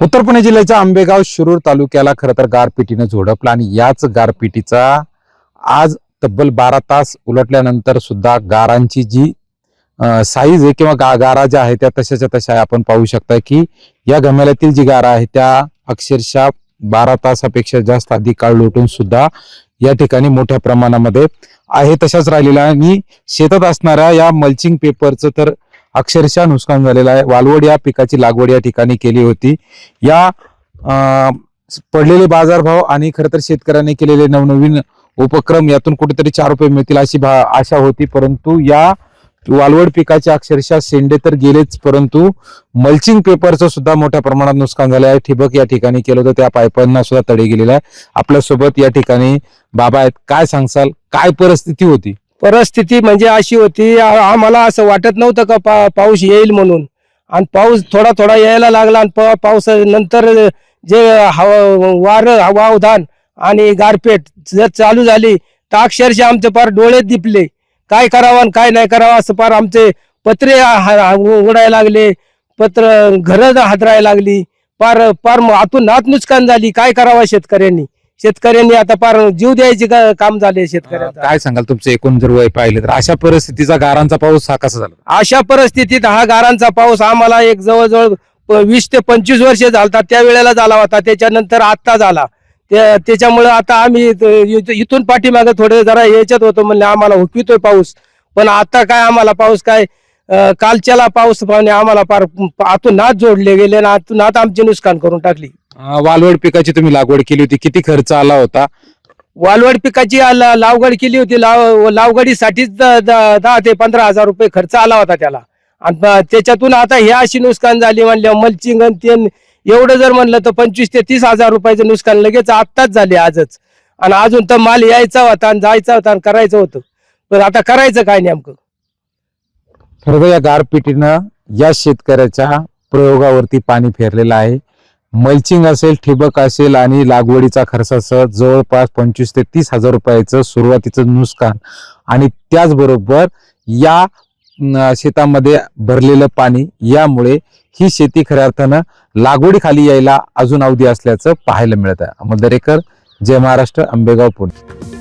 उत्तर पुणे जिल्ह्याच्या आंबेगाव शिरूर तालुक्याला खरं तर गारपिटीनं झोडपलं आणि याच गारपिटीचा आज तब्बल 12 तास उलटल्यानंतर सुद्धा गारांची जी साईज आहे किंवा गारा ज्या आहेत त्या तशाच्या तशा आहे. आपण पाहू शकता की या गमेल्यातील जी गारा आहे त्या अक्षरशः 12 तासापेक्षा जास्त अधिक काळ लोटून सुद्धा या ठिकाणी मोठ्या प्रमाणामध्ये आहे तशाच राहिलेला आहे. आणि शेतात असणाऱ्या या मल्चिंग पेपरचं तर अक्षरशः नुकसान झालेलं आहे. वालवड या पिकाची लागवड या ठिकाणी केली होती. या पडलेले बाजारभाव आणि खरं तर शेतकऱ्यांनी केलेले नवनवीन उपक्रम यातून कुठेतरी 4 रुपये मिळतील अशी आशा होती, परंतु या वालवड पिकाचे अक्षरशः शेंडे तर गेलेच, परंतु मल्चिंग पेपरचं सुद्धा मोठ्या प्रमाणात नुकसान झालं आहे. ठिबक या ठिकाणी केलं होतं, त्या पाईपांना सुद्धा तडे गेलेला आहे. आपल्यासोबत या ठिकाणी बाबा आहेत. काय सांगसाल, काय परिस्थिती होती? परिस्थिती म्हणजे अशी होती, आम्हाला असं वाटत नव्हतं का पाऊस येईल म्हणून, आणि पाऊस थोडा थोडा यायला लागला. आणि पाऊस नंतर जे वावधान आणि गारपेट जर चालू झाली तर अक्षरशः आमचे पार डोळे दिपले. काय करावं आणि काय नाही करावं असं पार आमचे पत्रे उडायला लागले, घरं हादरायला लागली. पार आतून नात नुकसान झाली. काय करावं शेतकऱ्यांनी आता पार जीव द्यायचे काम झाले शेतकऱ्यांचं. काय सांगाल, तुमचं एकूण जर वय पाहिलं तर अशा परिस्थितीचा गारांचा पाऊस हा कसा झाला? अशा परिस्थितीत हा गारांचा पाऊस आम्हाला एक जवळजवळ 20 ते 25 वर्ष झालतात त्या वेळेला झाला होता. त्याच्यानंतर आत्ता झाला. त्याच्यामुळे आता आम्ही इथून पाठीमागे थोडे जरा याच्यात होतो, म्हणले आम्हाला हुकवितोय पाऊस. पण आता काय आम्हाला पाऊस काय कालच्याला पाऊस पाहणे आम्हाला पार आतून नात जोडले गेले आणि आतून नात आमची नुकसान करून टाकली. वालवड पिकाची तुम्ही लागवड केली होती, किती खर्च आला होता? वालवड पिकाची लागवड केली होती. लावगडीसाठीच 10 ते 15 हजार रुपये खर्च आला होता त्याला. आणि त्याच्यातून आता हे अशी नुकसान झाली म्हणल्या मल्चिंग आणि एवढं जर म्हणलं तर 25 ते 30 हजार रुपयाचं नुकसान लगेच आत्ताच झाले आजच. आणि अजून तर माल यायचा होता आणि जायचा होता आणि करायचं होतं, पण आता करायचं काय नेमकं? खरं या गारपिटीनं या शेतकऱ्याच्या प्रयोगावरती पाणी फेरलेलं आहे. मल्चिंग असेल, ठिबक असेल आणि लागवडीचा खर्चासह जवळपास 25 ते 30 हजार रुपयाचं सुरुवातीचं नुकसान, आणि त्याचबरोबर या शेतामध्ये भरलेलं पाणी, यामुळे ही शेती खऱ्या अर्थानं लागवडीखाली यायला अजून अवधी असल्याचं पाहायला मिळत आहे. अमोल दरेकर, जय महाराष्ट्र, आंबेगाव, पुणे.